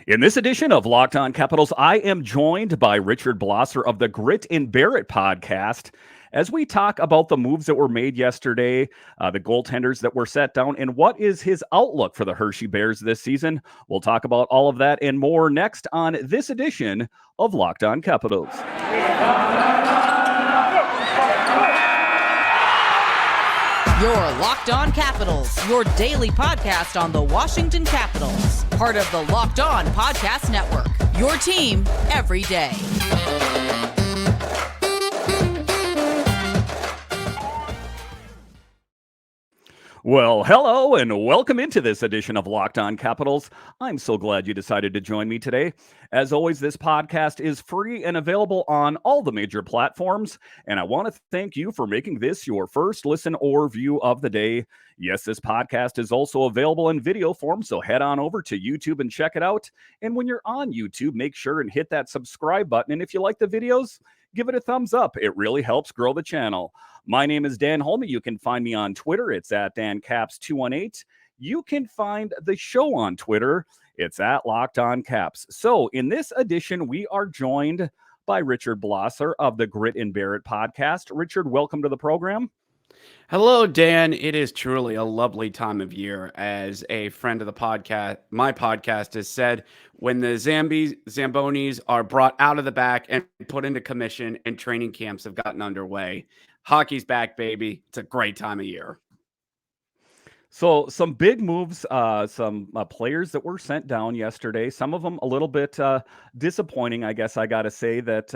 In this edition of Locked On Capitals, I am joined by Richard Blosser of the Grit and Barrett podcast as we talk about the moves that were made yesterday, the goaltenders that were set down, and what is his outlook for the Hershey Bears this season. We'll talk about all of that and more next on this edition of Locked On Capitals. You're Locked On Capitals, your daily podcast on the Washington Capitals. Part of the Locked On Podcast Network, your team every day. Well, hello and welcome into this edition of Locked On Capitals. I'm so glad you decided to join me today. As always, this podcast is free and available on all the major platforms, and I want to thank you for making this your first listen or view of the day. Yes, this podcast is also available in video form, so head on over to YouTube and check it out. And when you're on YouTube, make sure and hit that subscribe button, and if you like the videos, give it a thumbs up. It really helps grow the channel. My name is Dan Holme. You can find me on Twitter. It's at DanCaps218. You can find the show on Twitter. It's at Locked On Caps. So in this edition, we are joined by Richard Blosser of the Grit and Barrett podcast. Richard, welcome to the program. Hello, Dan. It is truly a lovely time of year. As a friend of the podcast, my podcast has said, when the Zambonis are brought out of the back and put into commission and training camps have gotten underway, hockey's back, baby. It's a great time of year. So some big moves, some players that were sent down yesterday, some of them a little bit disappointing, I guess I got to say that,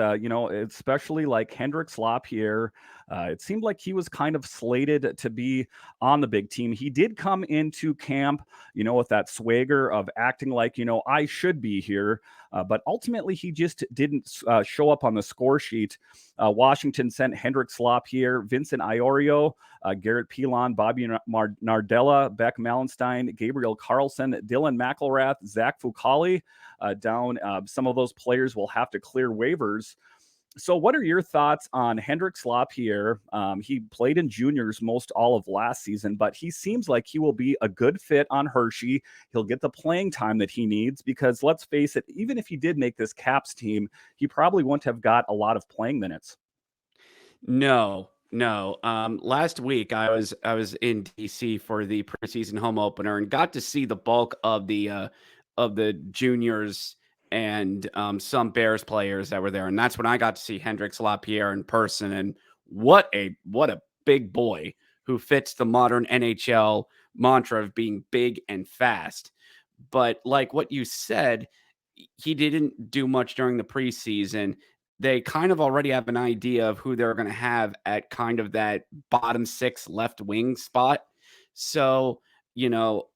especially like Hendrix, Lapierre, it seemed like he was kind of slated to be on the big team. He did come into camp, with that swagger of acting like, I should be here. But ultimately, he just didn't show up on the score sheet. Washington sent Hendrix, Lapierre, Vincent, Iorio, Garrett Pilon, Bobby Nardella, Beck Malenstyn, Gabriel Carlsson, Dylan McIlrath, Zach Fucale down. Some of those players will have to clear waivers. So what are your thoughts on Hendrix Lapierre? He played in juniors most all of last season, but he seems like he will be a good fit on Hershey. He'll get the playing time that he needs because let's face it, even if he did make this Caps team, he probably wouldn't have got a lot of playing minutes. No. Last week I was in DC for the preseason home opener and got to see the bulk of the juniors and some Bears players that were there. And that's when I got to see Hendrix Lapierre in person. And what a big boy who fits the modern NHL mantra of being big and fast. But like what you said, he didn't do much during the preseason. They kind of already have an idea of who they're going to have at kind of that bottom six left wing spot. So,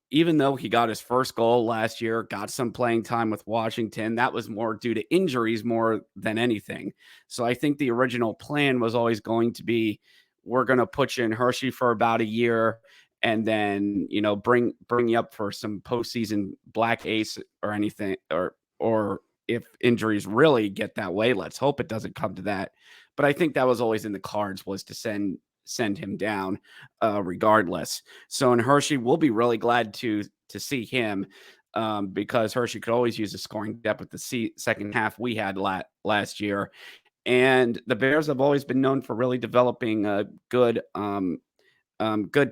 even though he got his first goal last year, got some playing time with Washington, that was more due to injuries more than anything. So I think the original plan was always going to be, we're going to put you in Hershey for about a year and then, bring you up for some postseason black ace or anything, or if injuries really get that way, let's hope it doesn't come to that. But I think that was always in the cards, was to send him down regardless. So in Hershey, we'll be really glad to see him because Hershey could always use a scoring depth with the second half we had last year. And the Bears have always been known for really developing a good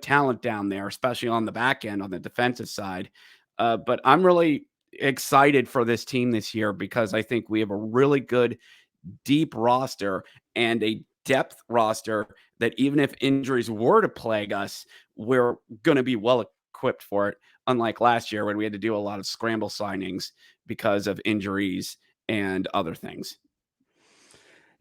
talent down there, especially on the back end, on the defensive side. But I'm really excited for this team this year because I think we have a really good deep roster and a depth roster that even if injuries were to plague us, we're going to be well equipped for it. Unlike last year when we had to do a lot of scramble signings because of injuries and other things.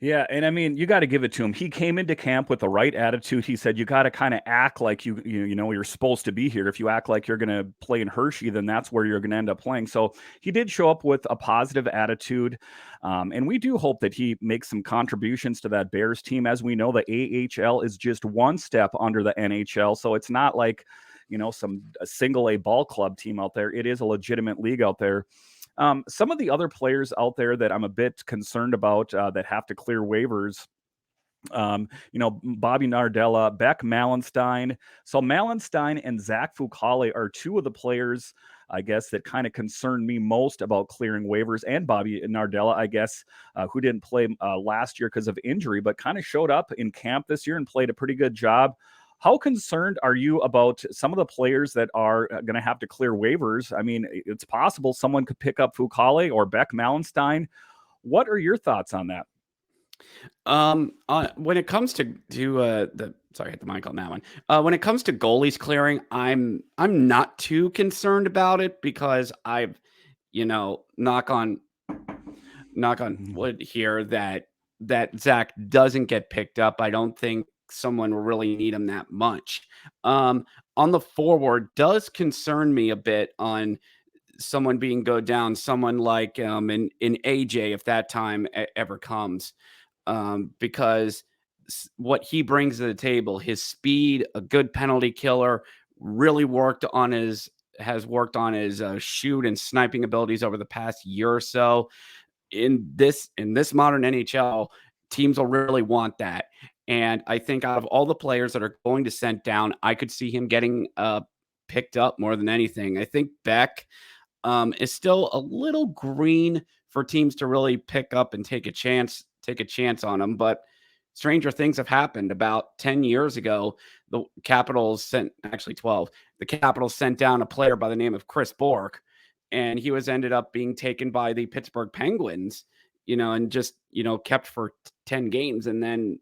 Yeah, and I mean, you got to give it to him. He came into camp with the right attitude. He said, you got to kind of act like you're supposed to be here. If you act like you're going to play in Hershey, then that's where you're going to end up playing. So he did show up with a positive attitude. And we do hope that he makes some contributions to that Bears team. As we know, the AHL is just one step under the NHL. So it's not like, a single A ball club team out there. It is a legitimate league out there. Some of the other players out there that I'm a bit concerned about that have to clear waivers, Bobby Nardella, Beck Malenstyn. So Malenstyn and Zach Fucale are two of the players I guess, that kind of concerned me most about clearing waivers, and Bobby Nardella, I guess, who didn't play last year because of injury, but kind of showed up in camp this year and played a pretty good job. How concerned are you about some of the players that are going to have to clear waivers? I mean, it's possible someone could pick up Fucale or Beck Malenstyn. What are your thoughts on that? When it comes to sorry, I hit the mic on that one. When it comes to goalies clearing, I'm not too concerned about it because I've, knock on wood here that Zach doesn't get picked up. I don't think someone will really need him that much. On the forward does concern me a bit on someone being go down, someone like in AJ, if that time ever comes, because what he brings to the table, his speed, a good penalty killer, really has worked on his shoot and sniping abilities over the past year or so. In this modern NHL, teams will really want that. And I think out of all the players that are going to send down, I could see him getting picked up more than anything. I think Beck is still a little green for teams to really pick up and take a chance on him. But stranger things have happened. About 10 years ago, the Capitals actually 12, the Capitals sent down a player by the name of Chris Bork, and he ended up being taken by the Pittsburgh Penguins, and just, kept for 10 games. And then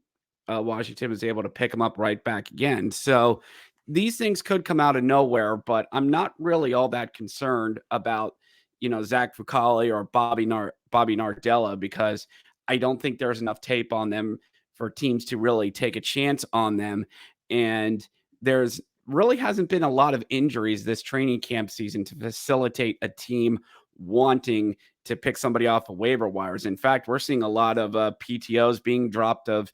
Washington was able to pick him up right back again. So these things could come out of nowhere, but I'm not really all that concerned about, Zach Fucale or Bobby Nardella, because I don't think there's enough tape on them for teams to really take a chance on them. And there's really hasn't been a lot of injuries this training camp season to facilitate a team wanting to pick somebody off of waiver wires. In fact, we're seeing a lot of PTOs being dropped of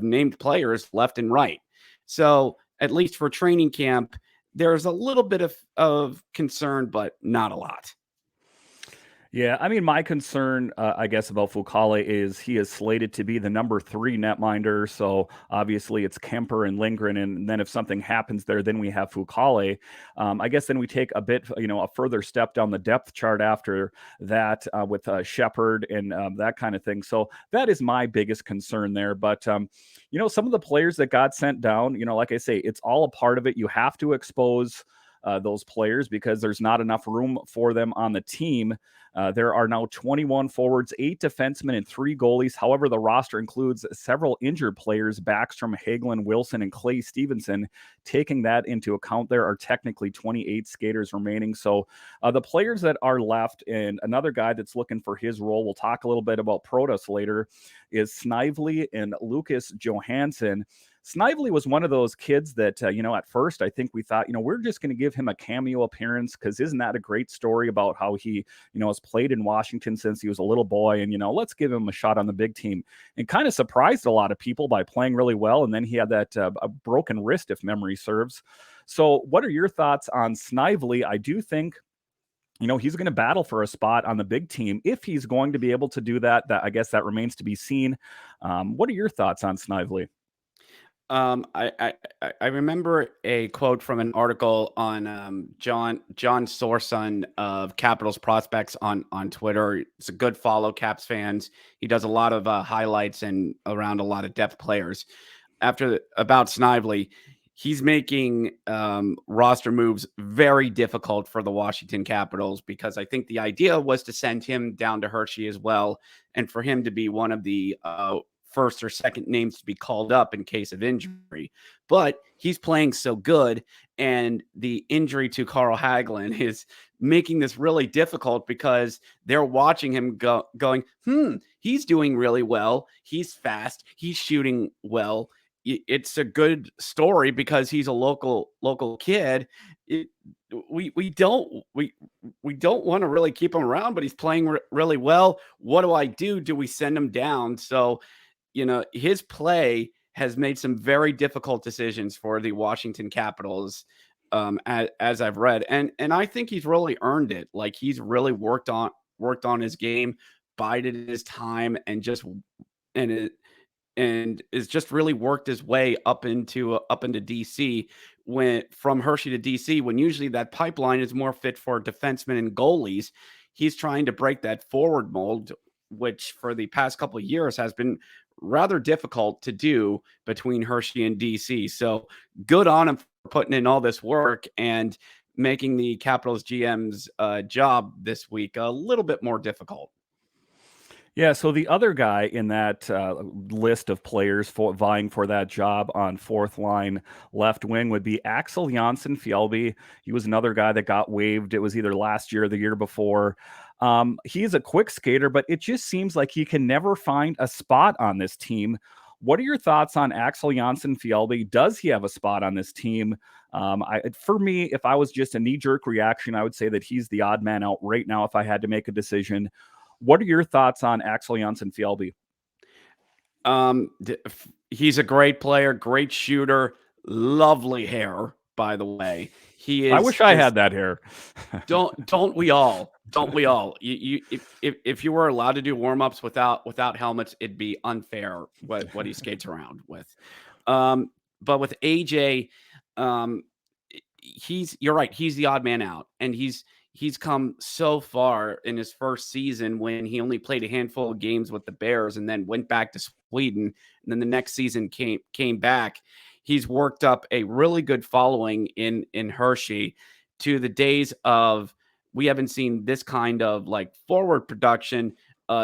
named players left and right. So at least for training camp, there's a little bit of concern, but not a lot. Yeah, I mean, my concern, I guess, about Fucale is he is slated to be the number 3 netminder. So obviously it's Kemper and Lindgren. And then if something happens there, then we have Fucale. I guess then we take a bit, a further step down the depth chart after that with Shepard and that kind of thing. So that is my biggest concern there. But, some of the players that got sent down, like I say, it's all a part of it. You have to expose those players because there's not enough room for them on the team. There are now 21 forwards, 8 defensemen, and 3 goalies. However, the roster includes several injured players, Backstrom, Hagelin, Wilson, and Clay Stevenson. Taking that into account, there are technically 28 skaters remaining. So the players that are left, and another guy that's looking for his role, we'll talk a little bit about Protas later, is Snively and Lucas Johansen. Snively was one of those kids that, at first I think we thought, we're just going to give him a cameo appearance because isn't that a great story about how he, has played in Washington since he was a little boy and, let's give him a shot on the big team, and kind of surprised a lot of people by playing really well. And then he had that a broken wrist, if memory serves. So what are your thoughts on Snively? I do think he's going to battle for a spot on the big team. If he's going to be able to do that, I guess that remains to be seen. What are your thoughts on Snively? I remember a quote from an article on John Sorson of Capitals Prospects on Twitter. It's a good follow, Caps fans. He does a lot of highlights and around a lot of depth players. About Snively, he's making roster moves very difficult for the Washington Capitals because I think the idea was to send him down to Hershey as well, and for him to be one of the first or second names to be called up in case of injury. But he's playing so good, and the injury to Carl Hagelin is making this really difficult because they're watching him going, he's doing really well. He's fast. He's shooting well. It's a good story because he's a local kid. We don't want to really keep him around, but he's playing really well. What do? Do we send him down? So, his play has made some very difficult decisions for the Washington Capitals, as I've read, and I think he's really earned it. Like he's really worked on his game, bided his time, and is just really worked his way up into DC, from Hershey to DC, when usually that pipeline is more fit for defensemen and goalies. He's trying to break that forward mold, which for the past couple of years has been rather difficult to do between Hershey and DC. So good on him for putting in all this work and making the Capitals GM's job this week a little bit more difficult. Yeah, so the other guy in that list of players vying for that job on fourth line left wing would be Axel Felby. He was another guy that got waived. It was either last year or the year before. He's a quick skater, but it just seems like he can never find a spot on this team. What are your thoughts on Axel Felby? Does he have a spot on this team? For me, if I was just a knee-jerk reaction, I would say that he's the odd man out right now if I had to make a decision. What are your thoughts on Axel Felby? He's a great player, great shooter, lovely hair, by the way. He is. I wish I had that hair. Don't we all? Don't we all? If you were allowed to do warm-ups without helmets, it'd be unfair what he skates around with. But with AJ, you're right. He's the odd man out, and he's come so far in his first season when he only played a handful of games with the Bears and then went back to Sweden. And then the next season came back. He's worked up a really good following in Hershey to the days of, we haven't seen this kind of like forward production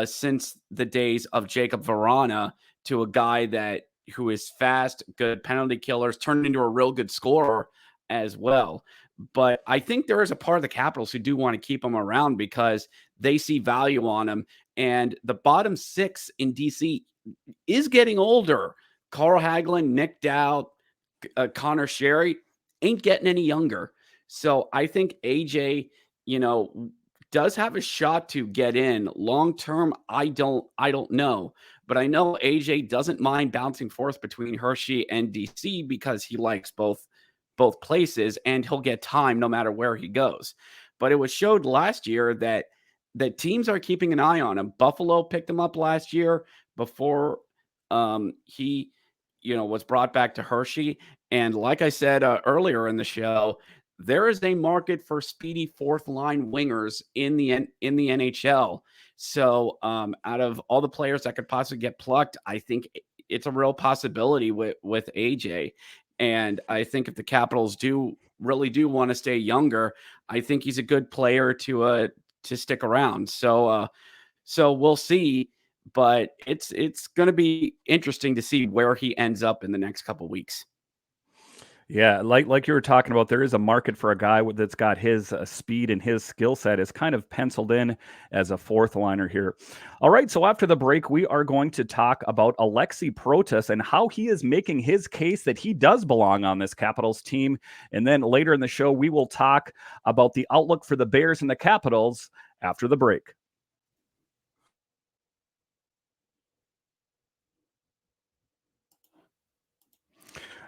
since the days of Jacob Verana, to a guy who is fast, good penalty killers, turned into a real good scorer as well. But I think there is a part of the Capitals who do want to keep him around because they see value on him. And the bottom six in DC is getting older. Carl Hagelin, Nick Dowd, Connor Sherry ain't getting any younger. So I think AJ, does have a shot to get in long term. I don't know, but I know AJ doesn't mind bouncing forth between Hershey and DC because he likes both places, and he'll get time no matter where he goes. But it was showed last year that teams are keeping an eye on him. Buffalo picked him up last year before he was brought back to Hershey. And like I said earlier in the show, there is a market for speedy fourth line wingers in the NHL. So out of all the players that could possibly get plucked, I think it's a real possibility with AJ. And I think if the Capitals really do want to stay younger, I think he's a good player to stick around. So we'll see, but it's going to be interesting to see where he ends up in the next couple of weeks. Yeah, like you were talking about, there is a market for a guy that's got his speed and his skill set is kind of penciled in as a fourth liner here. All right, so after the break, we are going to talk about Aliaksei Protas and how he is making his case that he does belong on this Capitals team. And then later in the show, we will talk about the outlook for the Bears and the Capitals after the break.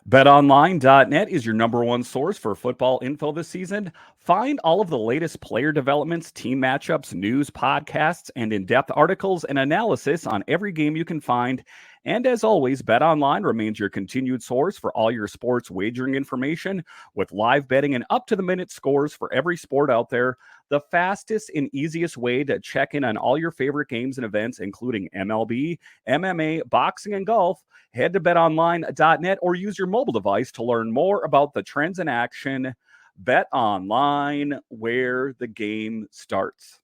BetOnline.net is your number one source for football info this season. Find all of the latest player developments, team matchups, news, podcasts, and in-depth articles and analysis on every game you can find. And as always, BetOnline remains your continued source for all your sports wagering information with live betting and up-to-the-minute scores for every sport out there. The fastest and easiest way to check in on all your favorite games and events, including MLB, MMA, boxing, and golf. Head to betonline.net or use your mobile device to learn more about the trends in action. Bet Online, where the game starts.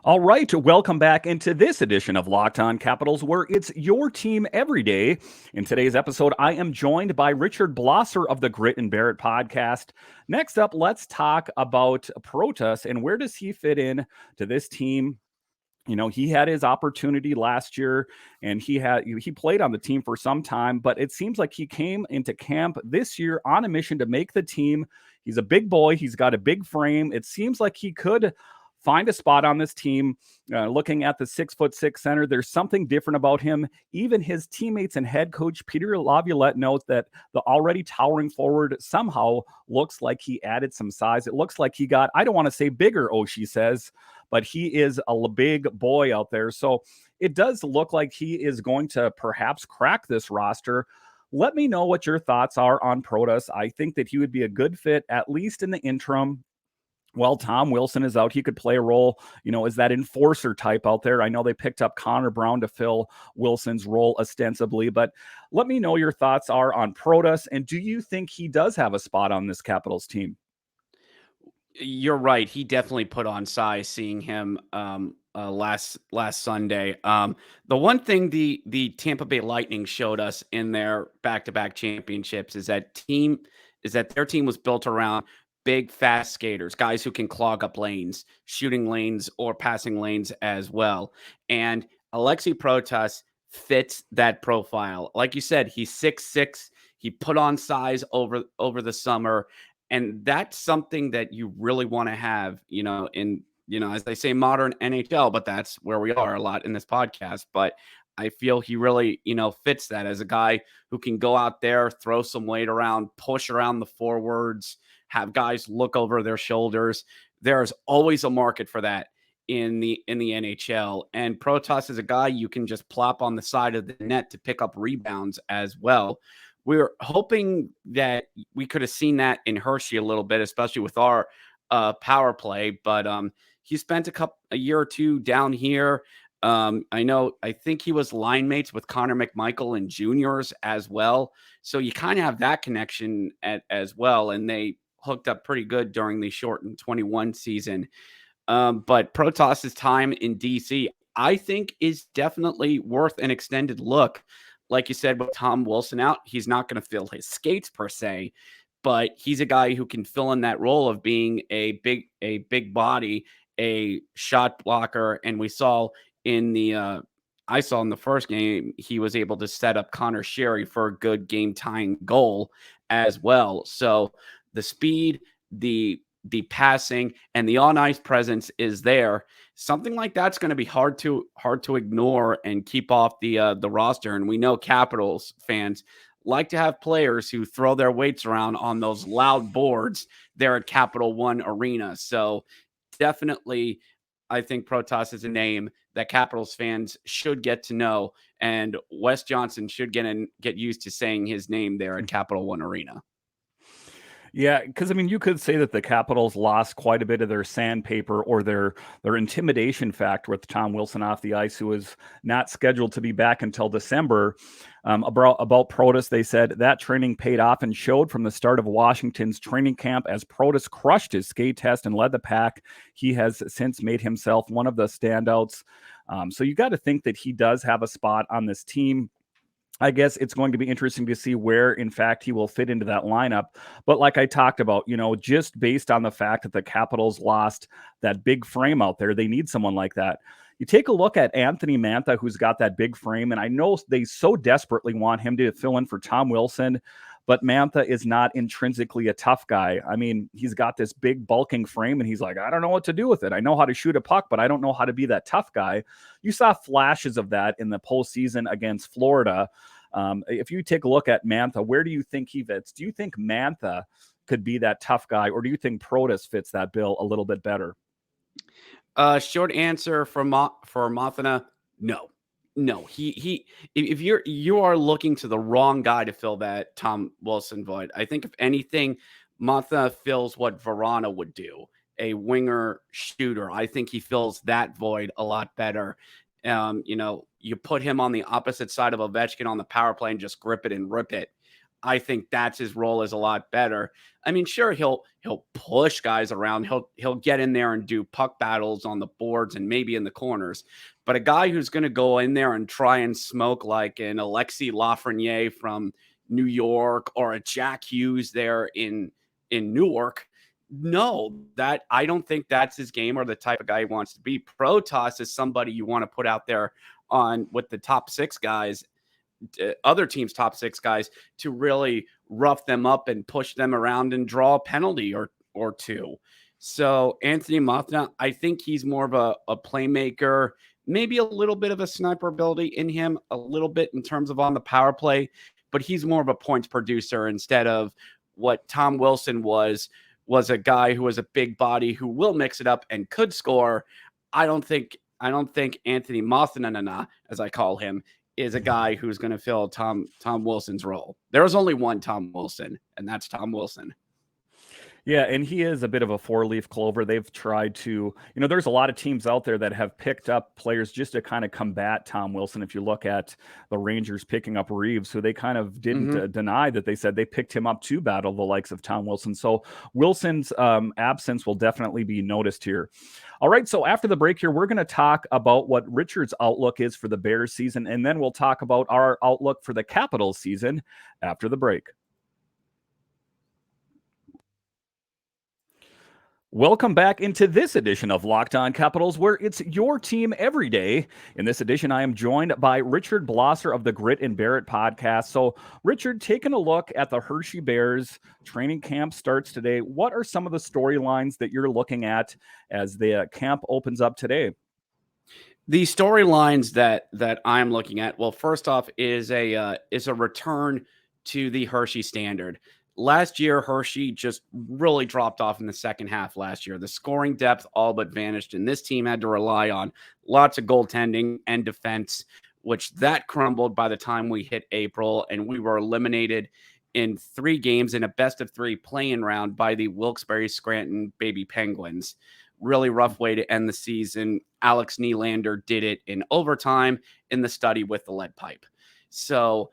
All right, welcome back into this edition of Locked On Capitals, where it's your team every day. In today's episode, I am joined by Richard Blosser of the Grit and Barrett podcast. Next up, let's talk about Protas and where does he fit in to this team. He had his opportunity last year and he played on the team for some time, but it seems like he came into camp this year on a mission to make the team. He's a big boy. He's got a big frame. It seems like he could find a spot on this team. Looking at the 6'6" center, there's something different about him. Even his teammates and head coach Peter Laviolette notes that the already towering forward somehow looks like he added some size. It looks like he got, I don't want to say bigger, Oshie says, but he is a big boy out there. So it does look like he is going to perhaps crack this roster. Let me know what your thoughts are on Protas. I think that he would be a good fit, at least in the interim. Well, Tom Wilson is out. He could play a role, as that enforcer type out there. I know they picked up Connor Brown to fill Wilson's role ostensibly, but let me know your thoughts are on Protas. And do you think he does have a spot on this Capitals team? You're right. He definitely put on size seeing him last Sunday. The one thing the Tampa Bay Lightning showed us in their back-to-back championships is that their team was built around big, fast skaters, guys who can clog up lanes, shooting lanes or passing lanes as well. And Alexei Protas fits that profile. Like you said, he's 6'6". He put on size over the summer. And that's something that you really want to have, in, as they say, modern NHL, but that's where we are a lot in this podcast. But I feel he really, fits that as a guy who can go out there, throw some weight around, push around the forwards, have guys look over their shoulders. There's always a market for that in the NHL. And Protas is a guy you can just plop on the side of the net to pick up rebounds as well. We're hoping that we could have seen that in Hershey a little bit, especially with our power play. But he spent a year or two down here. I think he was line mates with Connor McMichael in juniors as well. So you kind of have that connection as well. And they hooked up pretty good during the shortened 21 season. But Protas's time in DC, I think, is definitely worth an extended look. Like you said, with Tom Wilson out, he's not going to fill his skates per se, but he's a guy who can fill in that role of being a big body, a shot blocker. And we saw in the first game, he was able to set up Connor Sherry for a good game tying goal as well. So the speed, the passing, and the on ice presence is there. Something like that's going to be hard to ignore and keep off the roster. And we know Capitals fans like to have players who throw their weights around on those loud boards there at Capital One Arena. So definitely, I think Protas is a name that Capitals fans should get to know, and Wes Johnson should get used to saying his name there at Capital One Arena. Yeah, because you could say that the Capitals lost quite a bit of their sandpaper or their intimidation factor with Tom Wilson off the ice, who was not scheduled to be back until December. About Protas, they said that training paid off and showed from the start of Washington's training camp as Protas crushed his skate test and led the pack. He has since made himself one of the standouts. So you got to think that he does have a spot on this team. I guess it's going to be interesting to see where, in fact, he will fit into that lineup. But like I talked about, just based on the fact that the Capitals lost that big frame out there, they need someone like that. You take a look at Anthony Mantha, who's got that big frame, and I know they so desperately want him to fill in for Tom Wilson, but Mantha is not intrinsically a tough guy. He's got this big bulking frame, and he's like, I don't know what to do with it. I know how to shoot a puck, but I don't know how to be that tough guy. You saw flashes of that in the postseason against Florida. If you take a look at Mantha, where do you think he fits? Do you think Mantha could be that tough guy, or do you think Protas fits that bill a little bit better? Short answer for Mantha, no. He if you are looking to the wrong guy to fill that Tom Wilson void. I think if anything, Mantha fills what Verana would do, a winger shooter. I think he fills that void a lot better. You put him on the opposite side of Ovechkin on the power play and just grip it and rip it. I think that's his role is a lot better. Sure, he'll push guys around. He'll get in there and do puck battles on the boards and maybe in the corners. But a guy who's going to go in there and try and smoke like an Alexis Lafreniere from New York or a Jack Hughes there in Newark, no, that I don't think that's his game or the type of guy he wants to be. Protas is somebody you want to put out there on with the top six guys, other teams' top six guys, to really rough them up and push them around and draw a penalty or two. So Anthony Mantha, I think he's more of a playmaker, maybe a little bit of a sniper ability in him, a little bit in terms of on the power play, but he's more of a points producer instead of what Tom Wilson was a guy who was a big body who will mix it up and could score. I don't think Anthony Mantha, as I call him, is a guy who's going to fill Tom Wilson's role. There was only one Tom Wilson, and that's Tom Wilson. Yeah, and he is a bit of a four-leaf clover. They've tried to, there's a lot of teams out there that have picked up players just to kind of combat Tom Wilson. If you look at the Rangers picking up Reeves, who they kind of didn't deny that they said they picked him up to battle the likes of Tom Wilson. So Wilson's absence will definitely be noticed here. All right, so after the break here, we're going to talk about what Richard's outlook is for the Bears season, and then we'll talk about our outlook for the Capitals season after the break. Welcome back into this edition of Locked On Capitals, where it's your team every day. In this edition, I am joined by Richard Blosser of the Grit and Barrett podcast. So, Richard, taking a look at the Hershey Bears, training camp starts today. What are some of the storylines that you're looking at as the camp opens up today? The storylines that I'm looking at, well, first off, is a return to the Hershey standard. Last year, Hershey just really dropped off in the second half last year. The scoring depth all but vanished, and this team had to rely on lots of goaltending and defense, which that crumbled by the time we hit April, and we were eliminated in 3 games in a best-of-3 play-in round by the Wilkes-Barre-Scranton Baby Penguins. Really rough way to end the season. Alex Nylander did it in overtime in the study with the lead pipe. So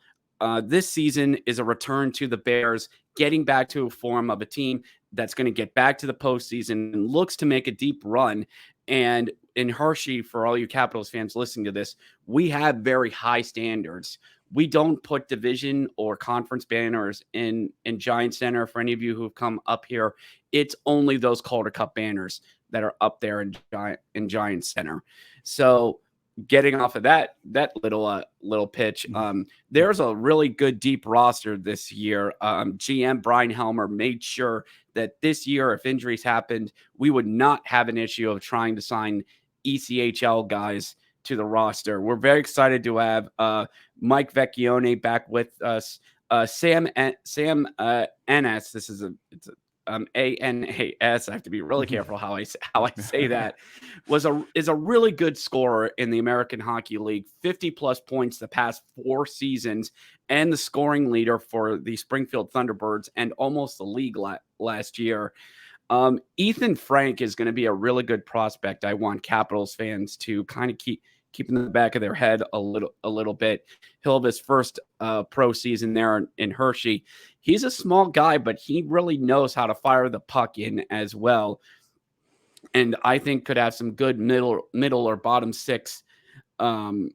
this season is a return to the Bears, getting back to a form of a team that's going to get back to the postseason and looks to make a deep run. And in Hershey, for all you Capitals fans listening to this, we have very high standards. We don't put division or conference banners in Giant Center. For any of you who have come up here, it's only those Calder Cup banners that are up there in Giant Center. So getting off of that little pitch, there's a really good deep roster this year. GM Brian Helmer made sure that this year, if injuries happened, we would not have an issue of trying to sign ECHL guys to the roster. We're very excited to have Mike Vecchione back with us. Sam Anas. This is it's Anas. I have to be really careful how I say that. Is a really good scorer in the American Hockey League. 50+ points the past 4 seasons, and the scoring leader for the Springfield Thunderbirds, and almost the league last year. Ethan Frank is going to be a really good prospect. I want Capitals fans to kind of keep in the back of their head a little bit. He'll have his first pro season there in Hershey. He's a small guy, but he really knows how to fire the puck in as well. And I think could have some good middle or bottom 6 time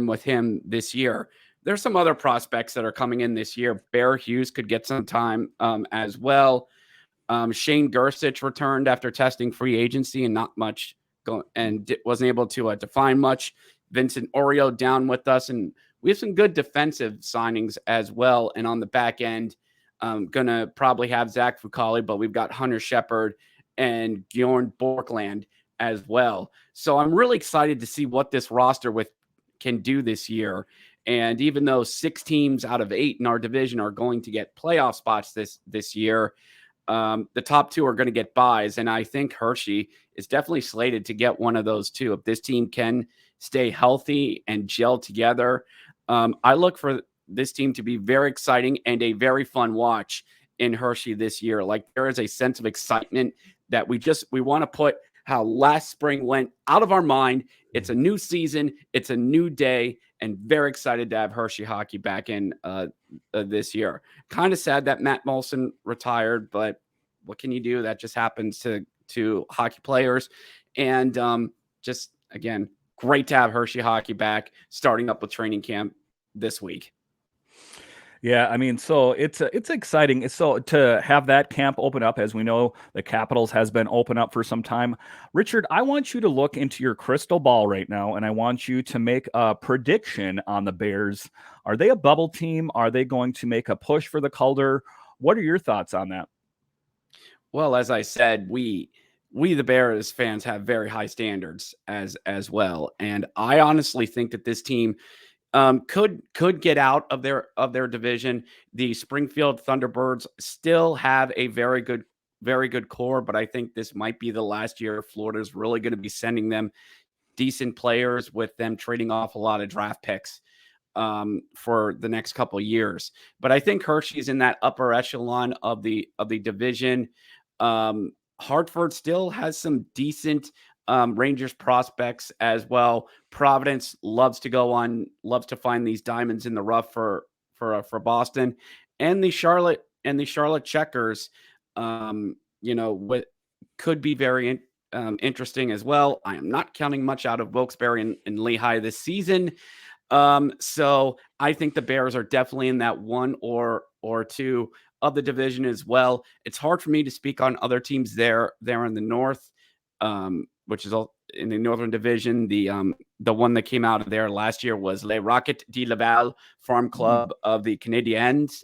with him this year. There's some other prospects that are coming in this year. Bear Hughes could get some time as well. Shane Gersich returned after testing free agency and not much wasn't able to define much. Vincent Iorio down with us, and we have some good defensive signings as well. And on the back end, gonna probably have Zach Fucale, but we've got Hunter Shepard and Bjorn Borkland as well. So I'm really excited to see what this roster can do this year. And even though 6 teams out of 8 in our division are going to get playoff spots this year, the top 2 are going to get buys, and I think Hershey is definitely slated to get one of those 2. If this team can stay healthy and gel together, I look for this team to be very exciting and a very fun watch in Hershey this year. Like, there is a sense of excitement that we want to put how last spring went out of our mind. It's a new season, it's a new day, and very excited to have Hershey hockey back in this year. Kind of sad that Matt Molson retired, but what can you do? That just happens to hockey players. And just, again, great to have Hershey hockey back, starting up with training camp this week. Yeah, I mean, so it's exciting. So to have that camp open up, as we know, the Capitals has been open up for some time. Richard, I want you to look into your crystal ball right now, and I want you to make a prediction on the Bears. Are they a bubble team? Are they going to make a push for the Calder? What are your thoughts on that? Well, as I said, we the Bears fans have very high standards as well, and I honestly think that this team could get out of their division. The Springfield Thunderbirds still have a very good core, but I think this might be the last year Florida's really going to be sending them decent players with them trading off a lot of draft picks for the next couple of years. But I think Hershey's in that upper echelon of the division. Hartford still has some decent Rangers prospects as well. Providence loves to find these diamonds in the rough for Boston, and the Charlotte Checkers. What could be very interesting as well. I am not counting much out of Wilkes-Barre and Lehigh this season. So I think the Bears are definitely in that one or two of the division as well. It's hard for me to speak on other teams there in the North, which is all in the Northern Division. The one that came out of there last year was Les Rockets de Laval Farm Club of the Canadiens,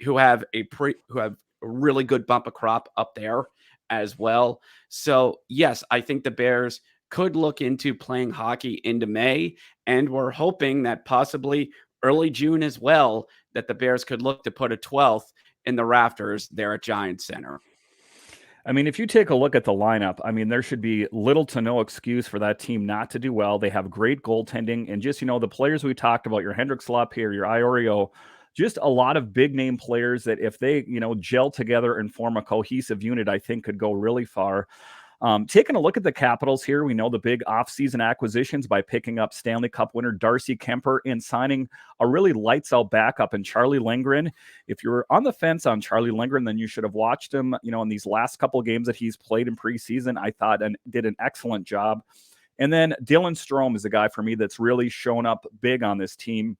who have a really good bumper crop up there as well. So yes, I think the Bears could look into playing hockey into May, and we're hoping that possibly early June as well, that the Bears could look to put a 12th in the rafters there at Giants Center. I mean, if you take a look at the lineup, I mean, there should be little to no excuse for that team not to do well. They have great goaltending, and just, the players we talked about, your Hendrix, Lapierre, your Iorio, just a lot of big name players that if they, gel together and form a cohesive unit, I think could go really far. Taking a look at the Capitals here, we know the big offseason acquisitions by picking up Stanley Cup winner Darcy Kemper and signing a really lights-out backup in Charlie Lindgren. If you're on the fence on Charlie Lindgren, then you should have watched him, in these last couple of games that he's played in preseason. I thought and did an excellent job. And then Dylan Strome is a guy for me that's really shown up big on this team.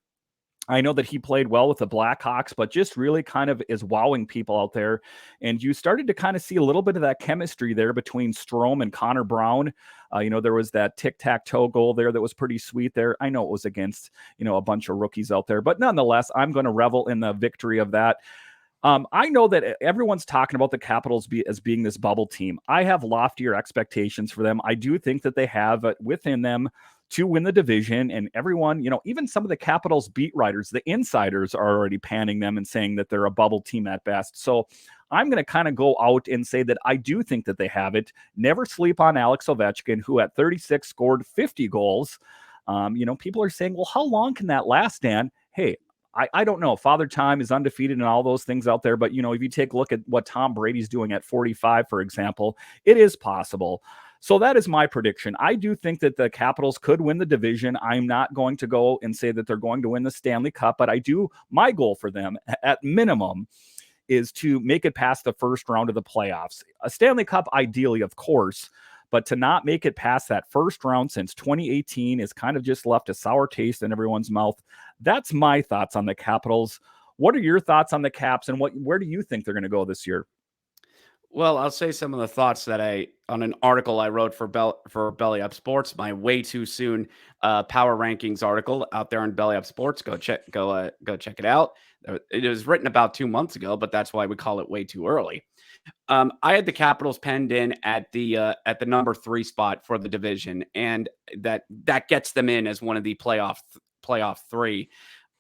I know that he played well with the Blackhawks, but just really kind of is wowing people out there. And you started to kind of see a little bit of that chemistry there between Strome and Connor Brown. There was that tic-tac-toe goal there that was pretty sweet there. I know it was against, a bunch of rookies out there, but nonetheless, I'm going to revel in the victory of that. I know that everyone's talking about the Capitals as being this bubble team. I have loftier expectations for them. I do think that they have within them to win the division, and everyone, even some of the Capitals beat writers, the insiders are already panning them and saying that they're a bubble team at best. So I'm going to kind of go out and say that I do think that they have it. Never sleep on Alex Ovechkin, who at 36 scored 50 goals. People are saying, well, how long can that last, Dan? Hey, I don't know. Father Time is undefeated and all those things out there. But, if you take a look at what Tom Brady's doing at 45, for example, it is possible. So that is my prediction. I do think that the Capitals could win the division. I'm not going to go and say that they're going to win the Stanley Cup, but my goal for them at minimum is to make it past the first round of the playoffs. A Stanley Cup, ideally, of course, but to not make it past that first round since 2018 is kind of just left a sour taste in everyone's mouth. That's my thoughts on the Capitals. What are your thoughts on the Caps, and where do you think they're going to go this year? Well, I'll say some of the thoughts that on an article I wrote for Belly Up Sports, my way too soon power rankings article out there on Belly Up Sports. Go check it out. It was written about 2 months ago, but that's why we call it way too early. I had the Capitals penned in at the number 3 spot for the division, and that gets them in as one of the playoff 3,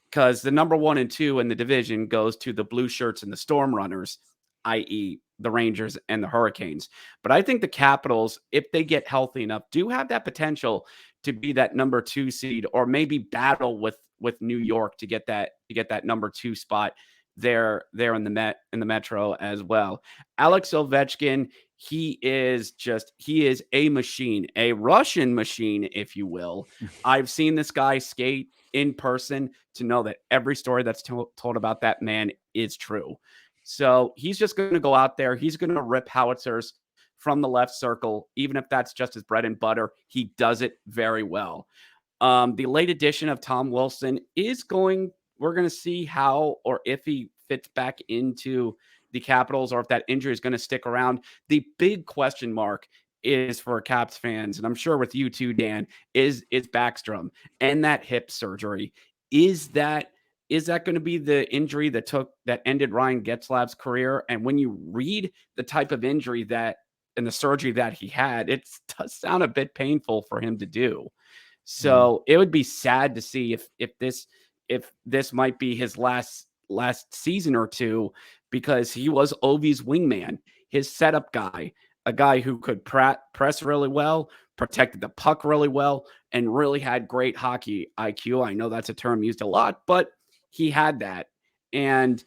because the number 1 and 2 in the division goes to the Blue Shirts and the Storm Runners, i.e. the Rangers and the Hurricanes. But I think the Capitals, if they get healthy enough, do have that potential to be that number 2 seed, or maybe battle with New York to get that number 2 spot there in the Metro as well. Alex Ovechkin, he is a machine, a Russian machine, if you will. I've seen this guy skate in person to know that every story that's told about that man is true. So he's just going to go out there. He's going to rip howitzers from the left circle, even if that's just his bread and butter. He does it very well. The late addition of Tom Wilson we're going to see how or if he fits back into the Capitals, or if that injury is going to stick around. The big question mark is for Caps fans, and I'm sure with you too, Dan, is Backstrom and that hip surgery. Is that going to be the injury that ended Ryan Getzlaf's career? And when you read the type of injury and the surgery that he had, it does sound a bit painful for him to do. So It would be sad to see if this might be his last season or two, because he was Ovi's wingman, his setup guy, a guy who could press really well, protected the puck really well, and really had great hockey IQ. I know that's a term used a lot, but he had that. And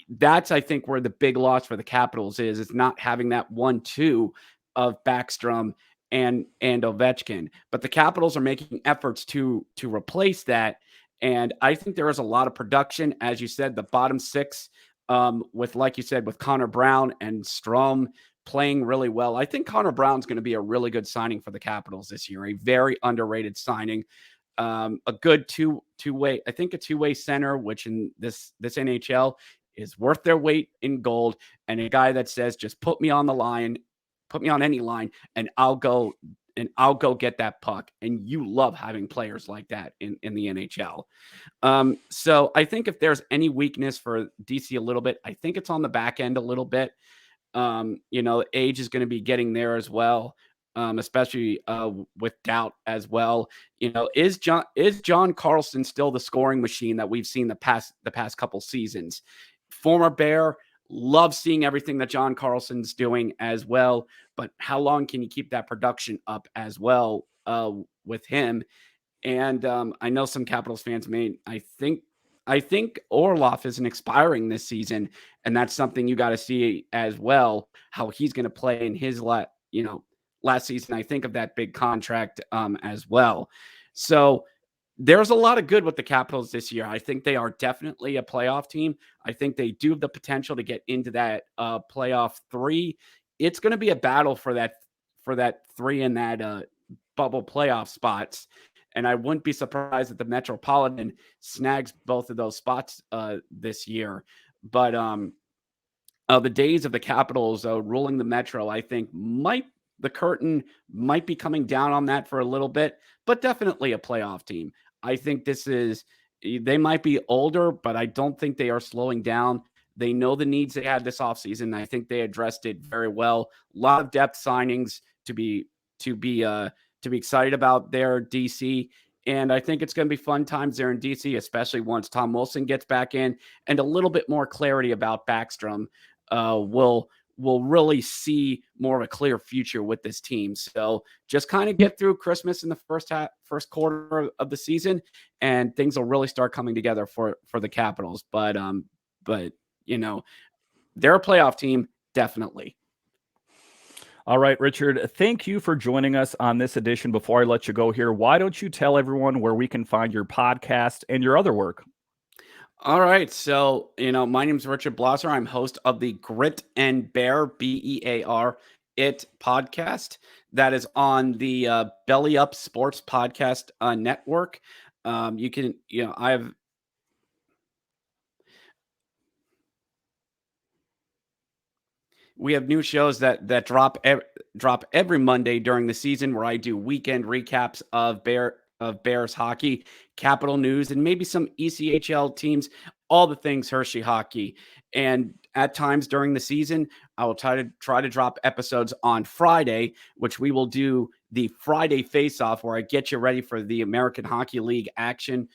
that's, I think, where the big loss for the Capitals is not having that 1-2 of Backstrom and Ovechkin. But the Capitals are making efforts to replace that. And I think there is a lot of production. As you said, the bottom six, with, like you said, with Connor Brown and Strome playing really well. I think Connor Brown's going to be a really good signing for the Capitals this year, a very underrated signing. A good two-way, I think a two-way center, which in this NHL is worth their weight in gold, and a guy that says, just put me on the line, put me on any line, and I'll go get that puck. And you love having players like that in the NHL. So I think if there's any weakness for DC a little bit, I think it's on the back end a little bit. Age is going to be getting there as well. Especially with doubt as well. Is John Carlsson still the scoring machine that we've seen the past couple seasons? Former Bear, love seeing everything that John Carlson's doing as well, but how long can you keep that production up as well with him? And I know some Capitals fans I think Orlov isn't expiring this season, and that's something you got to see as well, how he's going to play in his last season. I think of that big contract as well. So there's a lot of good with the Capitals this year. I think they are definitely a playoff team. I think they do have the potential to get into that playoff 3. It's going to be a battle for that 3 in that bubble playoff spots. And I wouldn't be surprised if the Metropolitan snags both of those spots this year. But the days of the Capitals ruling the Metro, I think the curtain might be coming down on that for a little bit, but definitely a playoff team. I think they might be older, but I don't think they are slowing down. They know the needs they had this offseason. I think they addressed it very well. A lot of depth signings to be excited about there, DC. And I think it's going to be fun times there in DC, especially once Tom Wilson gets back in and a little bit more clarity about Backstrom. We'll really see more of a clear future with this team. So just kind of get through Christmas in the first quarter of the season, and things will really start coming together for the Capitals. But they're a playoff team, definitely. All right, Richard, thank you for joining us on this edition. Before I let you go here, why don't you tell everyone where we can find your podcast and your other work? All right. So, my name is Richard Blosser. I'm host of the Grit and Bear, BEAR, IT podcast that is on the Belly Up Sports Podcast Network. We have new shows that drop every Monday during the season, where I do weekend recaps of Bears hockey, Capital news, and maybe some ECHL teams, all the things Hershey hockey. And at times during the season, I will try to drop episodes on Friday, which we will do the Friday face-off, where I get you ready for the American Hockey League action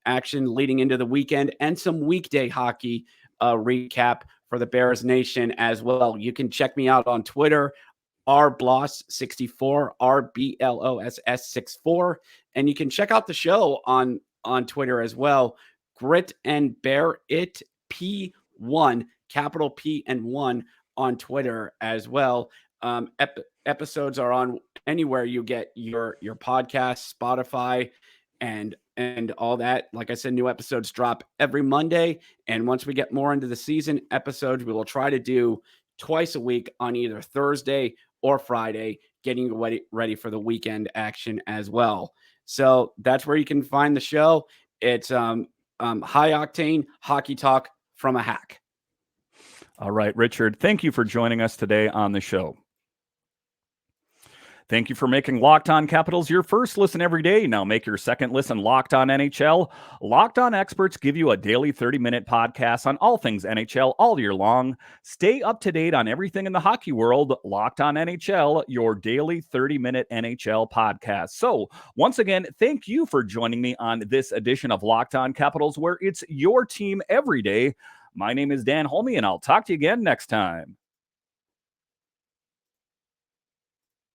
leading into the weekend, and some weekday hockey recap for the Bears Nation as well. You can check me out on Twitter, rbloss64, RBLOSS64. And you can check out the show on Twitter as well. Grit and Bear It P1, capital P and 1 on Twitter as well. Episodes are on anywhere you get your podcast, Spotify, and all that. Like I said, new episodes drop every Monday. And once we get more into the season, episodes we will try to do twice a week on either Thursday or Friday, getting ready for the weekend action as well. So that's where you can find the show. It's high octane hockey talk from a hack. All right, Richard, thank you for joining us today on the show. Thank you for making Locked On Capitals your first listen every day. Now make your second listen Locked On NHL. Locked On experts give you a daily 30-minute podcast on all things NHL all year long. Stay up to date on everything in the hockey world. Locked On NHL, your daily 30-minute NHL podcast. So once again, thank you for joining me on this edition of Locked On Capitals, where it's your team every day. My name is Dan Holme, and I'll talk to you again next time.